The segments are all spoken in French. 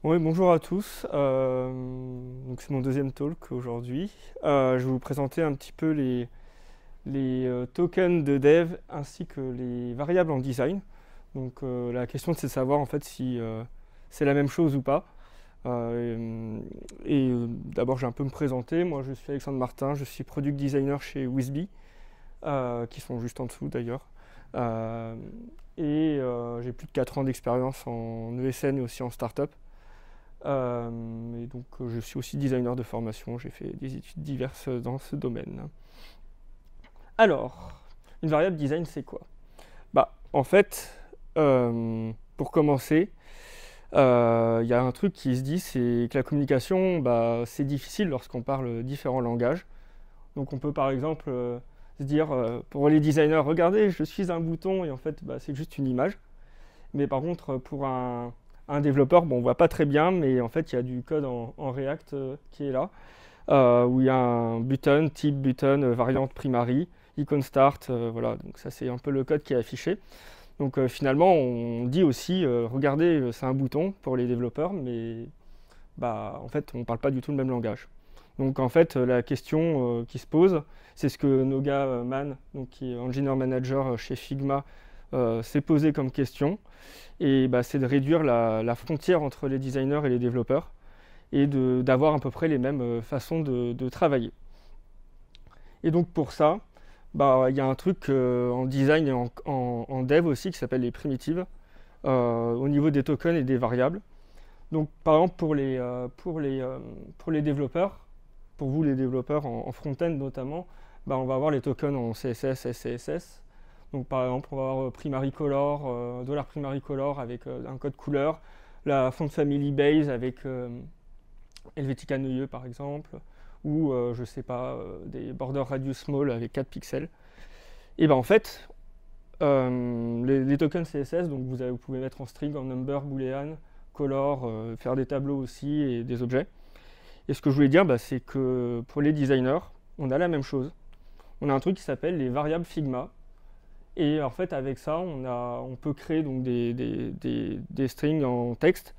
Oui, bonjour à tous. Donc c'est mon deuxième talk aujourd'hui. Je vais vous présenter un petit peu les tokens de dev ainsi que les variables en design. Donc la question c'est de savoir en fait si c'est la même chose ou pas. D'abord je vais un peu me présenter. Moi je suis Alexandre Martin, je suis product designer chez Wizbee, qui sont juste en dessous d'ailleurs. Euh, j'ai plus de 4 ans d'expérience en ESN et aussi en startup. Je suis aussi designer de formation, j'ai fait des études diverses dans ce domaine. Alors, une variable design, c'est quoi? En fait, pour commencer, il y a un truc qui se dit, c'est que la communication, c'est difficile lorsqu'on parle différents langages. Donc on peut par exemple se dire, pour les designers, regardez, je suis un bouton, et en fait, c'est juste une image. Mais par contre, pour un développeur, bon, on voit pas très bien, mais en fait, il y a du code en React qui est là, où il y a un button, type button, variante primary, icon start, voilà. Donc ça, c'est un peu le code qui est affiché. Donc finalement, on dit aussi, regardez, c'est un bouton pour les développeurs, mais en fait, on parle pas du tout le même langage. Donc en fait, la question qui se pose, c'est ce que Noga Man, donc, qui est engineer manager chez Figma, s'est posé comme question. Et c'est de réduire la frontière entre les designers et les développeurs et d'avoir à peu près les mêmes façons de travailler. Et donc pour ça, il y a un truc en design et en dev aussi qui s'appelle les primitives au niveau des tokens et des variables. Donc par exemple pour les développeurs, pour vous les développeurs en front-end notamment, on va avoir les tokens en CSS, SCSS. Donc par exemple, on va avoir primary color, $primary color avec un code couleur, la font family base avec Helvetica Neue par exemple, ou je sais pas, des border radius small avec 4 pixels. Et en fait, les tokens CSS, donc vous pouvez mettre en string, en number, boolean, color, faire des tableaux aussi et des objets. Et ce que je voulais dire, c'est que pour les designers, on a la même chose. On a un truc qui s'appelle les variables Figma. Et en fait, avec ça, on peut créer donc des strings en texte,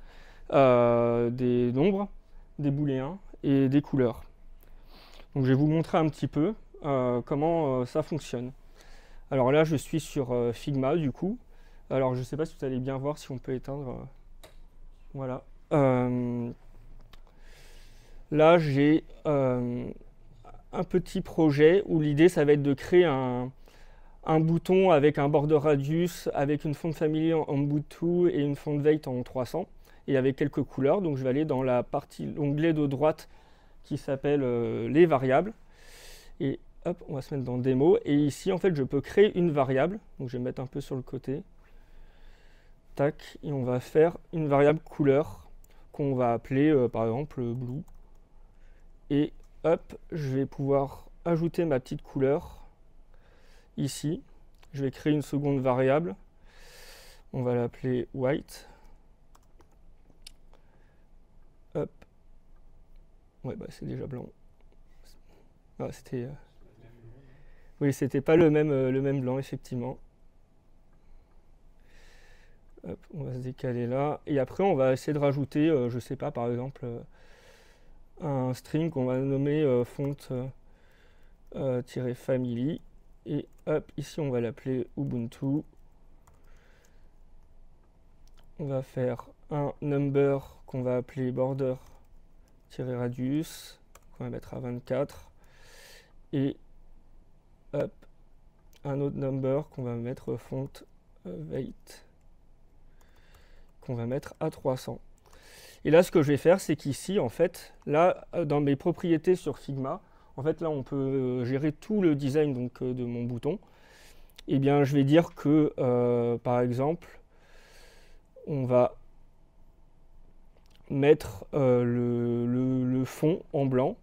des nombres, des booléens et des couleurs. Donc je vais vous montrer un petit peu comment ça fonctionne. Alors là, je suis sur Figma du coup. Alors je ne sais pas si vous allez bien voir si on peut éteindre. Voilà. Là, j'ai un petit projet où l'idée, ça va être de créer un bouton avec un border radius, avec une font family en boot2 et une font weight en 300, et avec quelques couleurs. Donc je vais aller dans la partie, l'onglet de droite qui s'appelle les variables. Et hop, on va se mettre dans démo. Et ici, en fait, je peux créer une variable. Donc je vais mettre un peu sur le côté. Tac, et on va faire une variable couleur qu'on va appeler par exemple blue. Et hop, je vais pouvoir ajouter ma petite couleur ici. Je vais créer une seconde variable. On va l'appeler white. Hop. Ouais, c'est déjà blanc. Ah, c'était. Oui, c'était pas le même blanc, effectivement. Hop, on va se décaler là. Et après, on va essayer de rajouter, je sais pas, par exemple, un string qu'on va nommer font-family. Et hop, ici, on va l'appeler Ubuntu. On va faire un number qu'on va appeler border-radius, qu'on va mettre à 24. Et hop, un autre number qu'on va mettre font weight, qu'on va mettre à 300. Et là, ce que je vais faire, c'est qu'ici, en fait, là, dans mes propriétés sur Figma, en fait, là, on peut gérer tout le design donc, de mon bouton. Et bien, je vais dire que, par exemple, on va mettre le fond en blanc.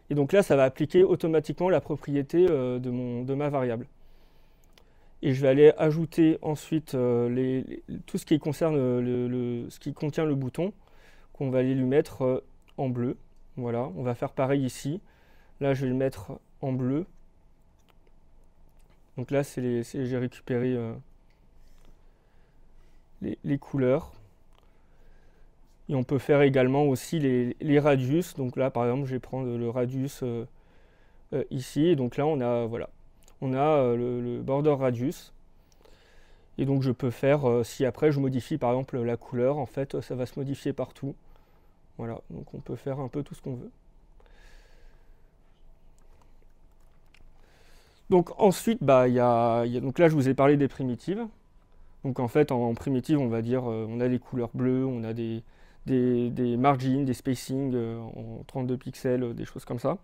Et donc là, ça va appliquer automatiquement la propriété de ma variable. Et je vais aller ajouter ensuite tout ce qui concerne ce qui contient le bouton, qu'on va aller lui mettre en bleu. Voilà, on va faire pareil ici. Là, je vais le mettre en bleu. Donc là, j'ai récupéré les couleurs. Et on peut faire également aussi les radius. Donc là, par exemple, je vais prendre le radius ici. Et donc là, on a, voilà, on a le border radius. Et donc je peux faire, si après je modifie par exemple la couleur, en fait, ça va se modifier partout. Voilà, donc on peut faire un peu tout ce qu'on veut. Donc ensuite, bah, donc là, je vous ai parlé des primitives. Donc en fait, en primitive, on va dire, on a des couleurs bleues, on a des margins, des spacing en 32 pixels, des choses comme ça.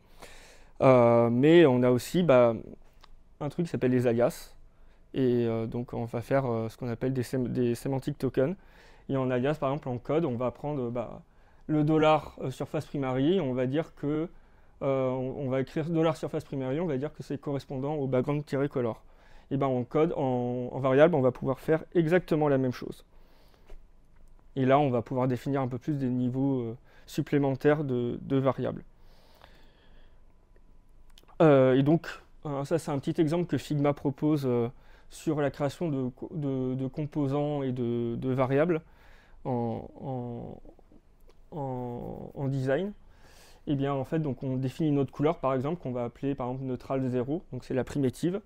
Mais on a aussi un truc qui s'appelle les alias. Et donc on va faire ce qu'on appelle des semantic tokens. Et en alias, par exemple, en code, on va prendre le dollar surface primary, on va dire que on va écrire dollar surface primary, on va dire que c'est correspondant au background-color. Et ben en code, en variable, on va pouvoir faire exactement la même chose. Et là, on va pouvoir définir un peu plus des niveaux supplémentaires de variables. Et donc, ça c'est un petit exemple que Figma propose sur la création de composants et de variables en design. Et bien en fait, donc on définit notre couleur par exemple, qu'on va appeler par exemple neutral 0, donc c'est la primitive.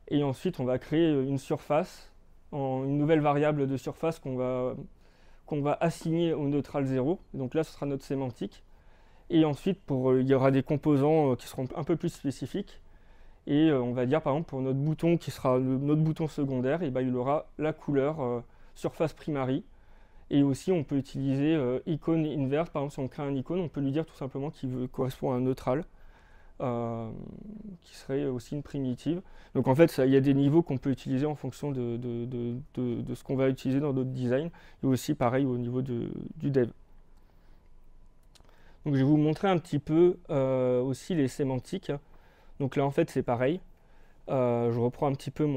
Et ensuite, on va créer une surface, une nouvelle variable de surface qu'on va assigner au neutral 0. Donc là, ce sera notre sémantique. Et ensuite, il y aura des composants qui seront un peu plus spécifiques. Et on va dire, par exemple, pour notre bouton qui sera notre bouton secondaire, et ben, il aura la couleur surface primary. Et aussi, on peut utiliser icône inverse. Par exemple, si on crée un icône, on peut lui dire tout simplement qu'il correspond à un neutral. Qui serait aussi une primitive. Donc en fait, il y a des niveaux qu'on peut utiliser en fonction de ce qu'on va utiliser dans notre design, et aussi pareil au niveau du dev. Donc je vais vous montrer un petit peu aussi les sémantiques. Donc là en fait c'est pareil. Je reprends un petit peu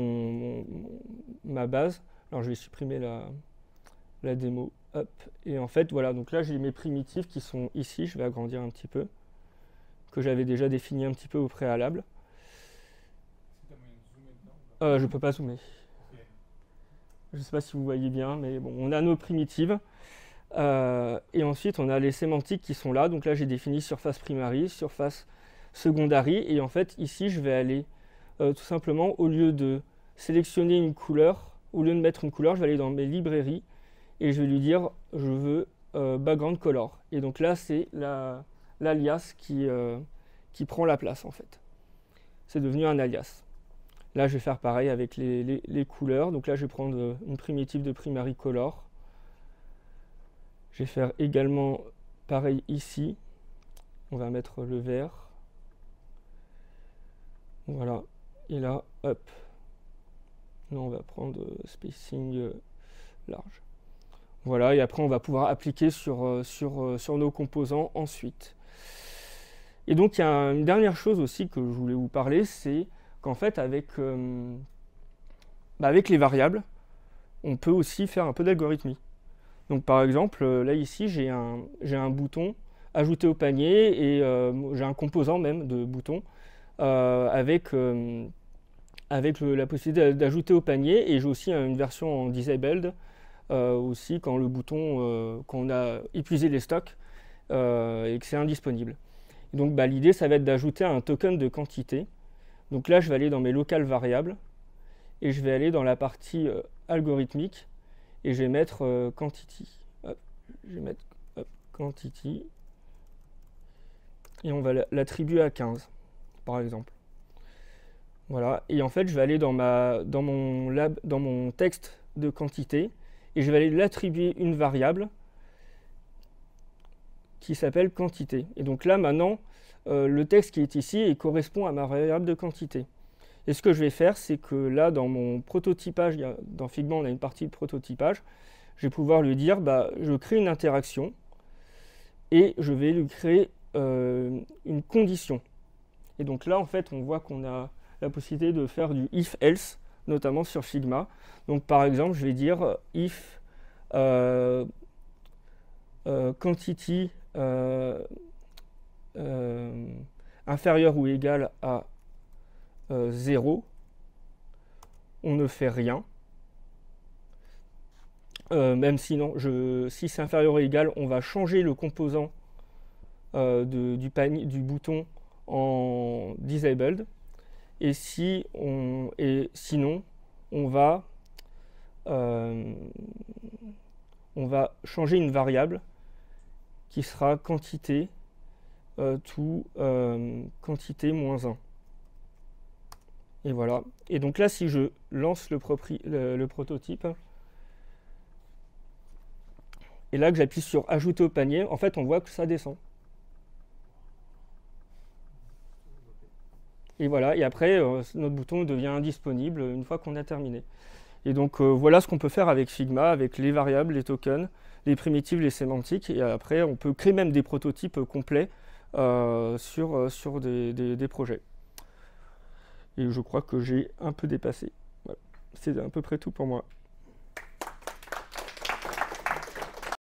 ma base. Alors je vais supprimer la démo. Hop. Et en fait voilà, donc là j'ai mes primitives qui sont ici. Je vais agrandir un petit peu, que j'avais déjà défini un petit peu au préalable. Je peux pas zoomer. Je ne sais pas si vous voyez bien, mais bon, on a nos primitives. Et ensuite, on a les sémantiques qui sont là. Donc là, j'ai défini surface primary, surface secondary. Et en fait, ici, je vais aller tout simplement, au lieu de sélectionner une couleur, au lieu de mettre une couleur, je vais aller dans mes librairies et je vais lui dire, je veux background color. Et donc là, c'est l'alias qui prend la place en fait. C'est devenu un alias. Là, je vais faire pareil avec les couleurs. Donc là, je vais prendre une primitive de primary color. Je vais faire également pareil ici. On va mettre le vert. Voilà. Et là, hop. Là, on va prendre spacing large. Voilà. Et après, on va pouvoir appliquer sur nos composants ensuite. Et donc, il y a une dernière chose aussi que je voulais vous parler, c'est qu'en fait, avec les variables, on peut aussi faire un peu d'algorithmie. Donc, par exemple, là, ici, j'ai un bouton ajouter au panier et j'ai un composant même de bouton avec la possibilité d'ajouter au panier, et j'ai aussi une version en disabled aussi quand le bouton, quand on a épuisé les stocks et que c'est indisponible. Et donc l'idée, ça va être d'ajouter un token de quantité. Donc là, je vais aller dans mes locales variables et je vais aller dans la partie algorithmique et je vais mettre quantity. Hop, je vais mettre quantity et on va l'attribuer à 15 par exemple. Voilà, et en fait je vais aller dans mon texte de quantité et je vais aller l'attribuer une variable qui s'appelle quantité. Et donc là maintenant le texte qui est ici il correspond à ma variable de quantité. Et ce que je vais faire, c'est que là dans mon prototypage, dans Figma on a une partie de prototypage, je vais pouvoir lui dire je crée une interaction et je vais lui créer une condition. Et donc là en fait on voit qu'on a la possibilité de faire du if-else, notamment sur Figma. Donc par exemple, je vais dire if quantity inférieur ou égal à 0, on ne fait rien. même sinon, si c'est inférieur ou égal, on va changer le composant du bouton en disabled. Et sinon, on va changer une variable qui sera quantité quantité moins 1. Et voilà. Et donc là, si je lance le prototype, et là que j'appuie sur ajouter au panier, en fait, on voit que ça descend. Et voilà, et après, notre bouton devient indisponible une fois qu'on a terminé. Et donc, voilà ce qu'on peut faire avec Figma, avec les variables, les tokens, les primitives, les sémantiques. Et après, on peut créer même des prototypes complets sur des projets. Et je crois que j'ai un peu dépassé. Voilà. C'est à peu près tout pour moi.